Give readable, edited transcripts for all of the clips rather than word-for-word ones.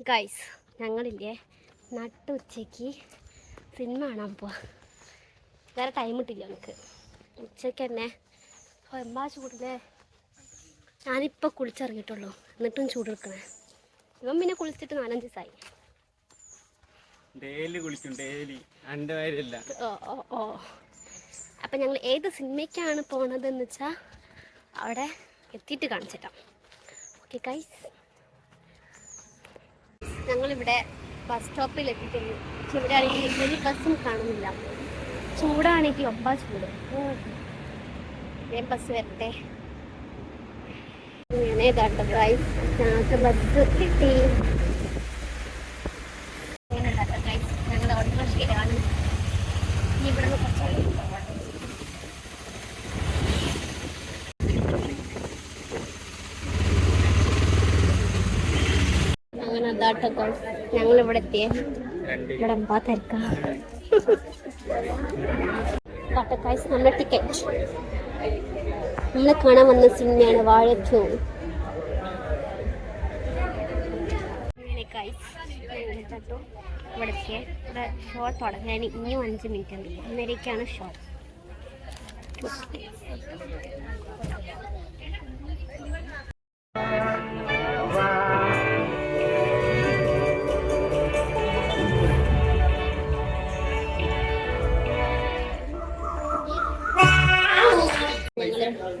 Guys, ഞങ്ങളില്ലേ നട്ടുച്ചയ്ക്ക് cinema കാണാൻ പോവാ. വേറെ ടൈം കിട്ടില്ല നമുക്ക്. ഉച്ചയ്ക്ക് തന്നെ എമ്പാ ചൂടില്ലേ. ഞാനിപ്പോൾ കുളിച്ചിറങ്ങിയിട്ടുള്ളൂ, എന്നിട്ടും ചൂട് എടുക്കണേ. ഇവൻ പിന്നെ കുളിച്ചിട്ട് 4-5 ദിവസമായി. ഡെയിലി കുളിക്കും, ഡെയിലി. ഓ അപ്പം ഞങ്ങൾ ഏത് സിനിമയ്ക്കാണ് പോണതെന്ന് വെച്ചാൽ അവിടെ എത്തിയിട്ട് കാണിച്ചിട്ടാം. ഓക്കെ ഗൈസ്, ഞങ്ങളിവിടെ ബസ് സ്റ്റോപ്പിൽ എത്തിയിട്ടുണ്ട്. പക്ഷെ ഇവിടെ ആണെങ്കിൽ ഒരു ബസ്സും കാണുന്നില്ല. ചൂടാണെങ്കിൽ ഒപ്പാ ചൂട്. ബസ് വരട്ടെ. ഇങ്ങനെ ഇതാട്ടോ ഗൈസ്, ഞങ്ങൾക്ക് ബസ് കിട്ടി. ഞങ്ങളുടെ ഓട്ടോറിക്ഷയിലാണ്. ഇവിടെ അങ്ങനെ അതാട്ടോ ഗൈസ്, ഞങ്ങളിവിടെ എത്തിയേ. ഇവിടെ എമ്പാ തിരക്കാ. ഗൈസ്, നമ്മുടെ ടിക്കറ്റ്. നമ്മൾ കാണാൻ വന്ന സിനിമയാണ് വാഴ 2. അങ്ങനെ ഗൈസ് ഇവിടെ എത്തിയേ. ഇവിടെ ഷോ തുടങ്ങാൻ ഇനിയും 5 മിനിറ്റ് ഉണ്ട്. അന്നേരേക്കാണ് ഷോ.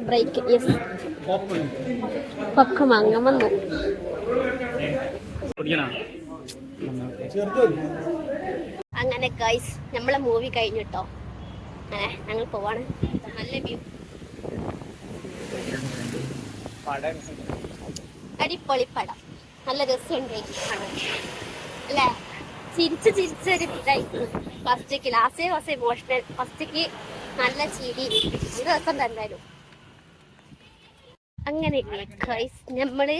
ബ്രേക്ക് ഒക്കെ വാങ്ങാൻ വന്നു. അങ്ങനെ ഗൈസ്, നമ്മളെ മൂവി കഴിഞ്ഞിട്ടോ. അങ്ങനെ ഞങ്ങൾ പോവാണ്. നല്ല വ്യൂ, അടിപൊളി പടം. നല്ല രസമുണ്ട് അല്ലേ? ചിരിച്ചൊരു ഇതായിരുന്നു. ഫസ്റ്റേക്ക് ലാസ്റ്റ് ഇമോഷണൽ. ഫസ്റ്റേക്ക് നല്ല ചിരി. ഒരു രസം തന്നാലും. അങ്ങനെ ഗൈസ്, നമ്മള്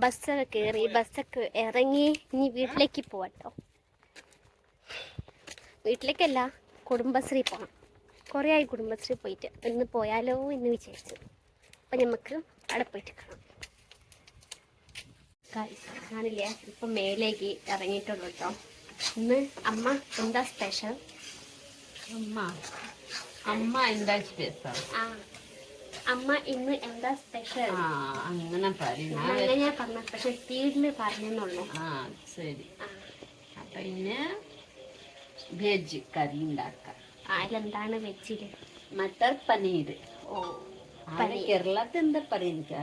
ബസ്സൊക്കെ കയറി, ബസ്സൊക്കെ ഇറങ്ങി. ഇനി വീട്ടിലേക്ക് പോവാട്ടോ. വീട്ടിലേക്കല്ല, കുടുംബശ്രീ പോകണം. കുറേ ആയി കുടുംബശ്രീ പോയിട്ട്. ഇന്ന് പോയാലോ എന്ന് വിചാരിച്ചു. അപ്പം നമുക്ക് അവിടെ പോയിട്ട് കാണാം. ഗൈസ്, ഞാനില്ലേ ഇപ്പം മേലേക്ക് ഇറങ്ങിയിട്ടുള്ളൂ കേട്ടോ. ഇന്ന് അമ്മ എന്താ സ്പെഷ്യൽ? അമ്മ എന്താ സ്പെഷ്യൽ? അമ്മ ഇന്ന് എന്താ സ്പെഷ്യൽ? അങ്ങനെ ഞാൻ പറഞ്ഞ പക്ഷെ സ്പീഡില് പറഞ്ഞെന്നുള്ളൂ. ശരി. അപ്പൊ ഇന്ന് വെജ് കറി ഉണ്ടാക്കാം. അതിലെന്താണ് വെജില്? മട്ടർ പനീർ. കേരളത്തിൽ എന്താ പറയുക?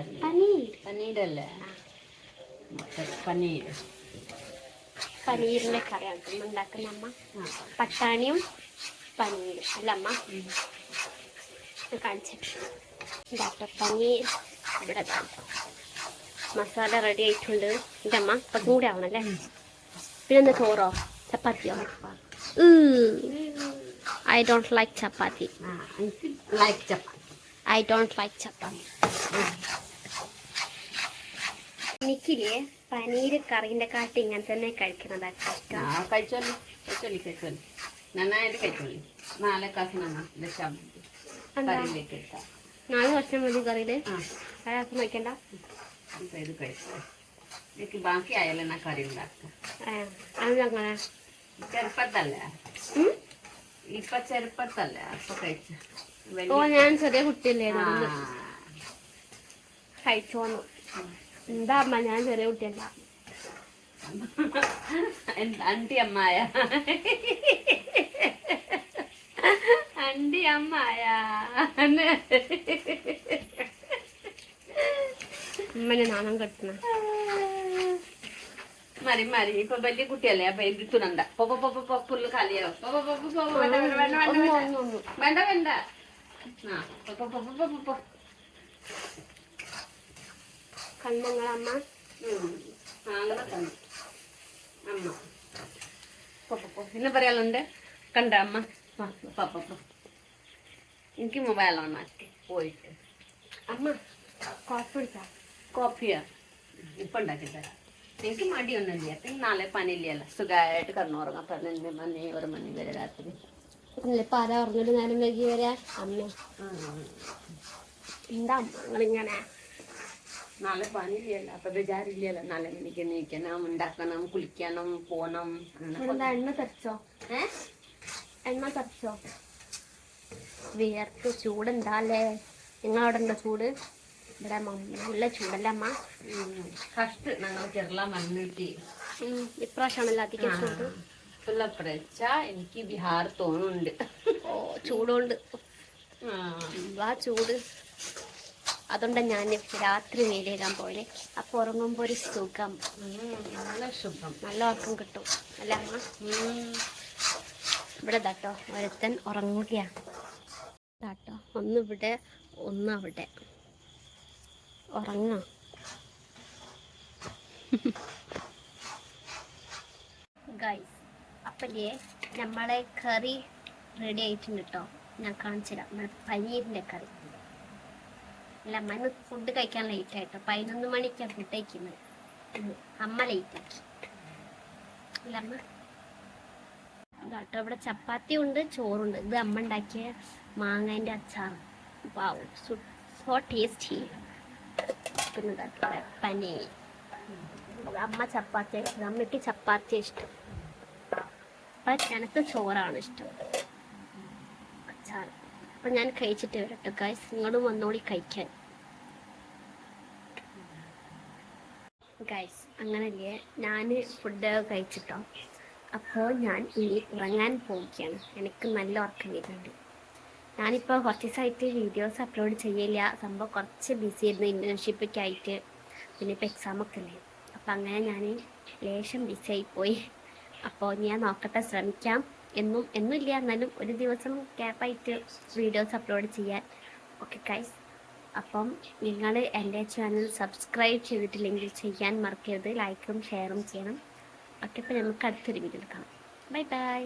പനീരല്ലേ? മട്ടർ പനീർ. പനീറിന്റെ കറിയാണ് ഉണ്ടാക്കുന്ന അമ്മ. പട്ടാണിയും പനീർ അല്ല അമ്മ കാണിച്ചിട്ട്. പനീർ ഇവിടെ മസാല റെഡി ആയിട്ടുണ്ട്. എൻ്റെ അമ്മ കുറച്ചും കൂടി ആവണല്ലേ. പിന്നെന്താ ചോറോ ചപ്പാത്തിയോ? I don't like chapati. I don't like chapati. എനിക്കില്ലേ paneer കറീൻ്റെ കാട്ടി ഇങ്ങനെ തന്നെ കഴിക്കുന്നതാണ് ഇഷ്ടം. കഴിച്ചോളി നന്നായിട്ട് കഴിച്ചോളി. 4 കഷ്ണം കറിയിലേക്ക് ഇട്ടാ 4 കഷ്ണം മതി കറിയില്. അയാൾക്കും വയ്ക്കണ്ട. ഇത് കഴിച്ചോ. എനിക്ക് ബാക്കി ആയാലും ഞാൻ കറി ഉണ്ടാക്കാം. അങ്ങനെ ചെറുപ്പത്തല്ലേ? ഇപ്പൊ ചെറുപ്പത്തല്ലേ? അപ്പൊ കഴിച്ച. ഞാൻ ചെറിയ കുട്ടിയല്ലേ കഴിച്ചോന്നു. എന്താ അമ്മ, ഞാൻ ചെറിയ കുട്ടിയല്ല. അണ്ടി അമ്മായ അമ്മനെ നാണം കെട്ടണ. മരി ഇപ്പൊ വലിയ കുട്ടിയല്ലേ? അപ്പൊ എഴുത്തുന്നുണ്ട. പുല്ല് കളിയോ? വേണ്ട. കണ്ണങ്ങളമ്മ അമ്മ പിന്നെ പറയാനുണ്ട്. കണ്ട അമ്മ എനിക്ക് മൊബൈൽ ഓൺ ആക്കി പോയിട്ട്. അമ്മ കോഫിയാ ഇപ്പൊ ഉണ്ടാക്കി തരാം. എനിക്ക് മടിയൊന്നുമില്ല. പിന്നെ നാളെ പണിയില്ലല്ലോ, സുഖമായിട്ട് കിടന്നുറങ്ങാം. 12 മണി 1 മണി വരെ രാത്രി. ഇപ്പൊ ആരാ പറഞ്ഞിട്ട് നേരം വൈകി വരാ? അമ്മ എന്താ നിങ്ങളിങ്ങനെ നാളെ പണിയില്ലല്ലോ, അപ്പൊ ബേജാറില്ലല്ലോ. 4 മണിക്ക് എണീക്കണം, ഉണ്ടാക്കണം, കുളിക്കണം, പോണം. എന്താ എണ്ണ തെറിച്ചോ? എണ്ണ തെറിച്ചോ? വിയർക്ക് ചൂടുണ്ടാലേ? നിങ്ങളവിടെ ഉണ്ടോ ചൂട്? ഇവിടെ നല്ല ചൂടല്ലേ അമ്മ? ഫസ്റ്റ് ഞങ്ങൾ കേരള വന്നിട്ട് ഇപ്രാവശ്യമാണല്ലോ അധികം ചൂട്. എനിക്ക് ബിഹാർ തോന്നുന്നുണ്ട്. ഓ ചൂടുകൊണ്ട് ആ ചൂട്. അതുകൊണ്ട് ഞാൻ രാത്രി വെയിലേകാൻ പോലെ. അപ്പോൾ ഉറങ്ങുമ്പോൾ ഒരു സുഖം, നല്ല സുഖം, നല്ല ഉറക്കം കിട്ടും അല്ല അമ്മ? ഇവിടെ ദാട്ടോ ഒരുത്തൻ ഉറങ്ങുകയാണ്. ദാട്ടോ ഒന്നിവിടെ ഒന്നവിടെ ഉറങ്ങാം. ഗൈസ് അപ്പല്ലേ നമ്മളെ കറി റെഡി ആയിട്ടുണ്ട് കേട്ടോ. ഞാൻ കാണിച്ചു തരാം. നമ്മുടെ പനീരിൻ്റെ കറി. അല്ല അമ്മ ഇന്ന് ഫുഡ് കഴിക്കാൻ ലേറ്റ് ആയിട്ടോ. 11 മണിക്കാണ് ഫുഡ് കഴിക്കുന്നത്. അമ്മ ലേറ്റ് ആക്കി അല്ല അമ്മ? കേട്ടോ ഇവിടെ ചപ്പാത്തി ഉണ്ട്, ചോറുണ്ട്. ഇത് അമ്മ ഉണ്ടാക്കിയ മാങ്ങേൻ്റെ അച്ചാർ. വാവ്, സോ ടേസ്റ്റി. പിന്നെ കേട്ടോ പനീർ. അമ്മ ചപ്പാത്തി, അമ്മയ്ക്ക് ചപ്പാത്തി ഇഷ്ടം. അപ്പം എനിക്ക് ചോറാണ് ഇഷ്ടം. അച്ചാർ. അപ്പം ഞാൻ കഴിച്ചിട്ട് വരട്ടോ ഗൈസ്. നിങ്ങളും വന്നോളി കഴിക്കാൻ. ഗൈസ് അങ്ങനല്ലേ ഞാൻ ഫുഡ് കഴിച്ചിട്ടോ. അപ്പോൾ ഞാൻ ഇനി ഉറങ്ങാൻ പോവുകയാണ്. എനിക്ക് നല്ല ഉറക്കം വരുന്നുണ്ട്. ഞാനിപ്പോൾ കുറച്ച് ദിവസമായിട്ട് വീഡിയോസ് അപ്ലോഡ് ചെയ്യില്ല. സംഭവം കുറച്ച് ബിസി ആയിരുന്നു ഇൻറ്റേൺഷിപ്പൊക്കെ ആയിട്ട്. പിന്നെ ഇപ്പോൾ എക്സാമൊക്കെ അല്ലേ. അപ്പം അങ്ങനെ ഞാൻ ലേശം ബിസി ആയിപ്പോയി. അപ്പോൾ ഞാൻ നോക്കട്ടെ, ശ്രമിക്കാം. എന്നുമില്ല എന്നാലും ഒരു ദിവസം ഗ്യാപ്പായിട്ട് വീഡിയോസ് അപ്ലോഡ് ചെയ്യാൻ. ഓക്കെ ഗൈസ്, അപ്പം നിങ്ങൾ എൻ്റെ ചാനൽ സബ്സ്ക്രൈബ് ചെയ്തിട്ടില്ലെങ്കിൽ ചെയ്യാൻ മറക്കരുത്. ലൈക്കും ഷെയറും ചെയ്യണം. ഓക്കെ, അപ്പോൾ നമുക്ക് അടുത്തൊരു വീഡിയോ എടുക്കാം. Bye bye.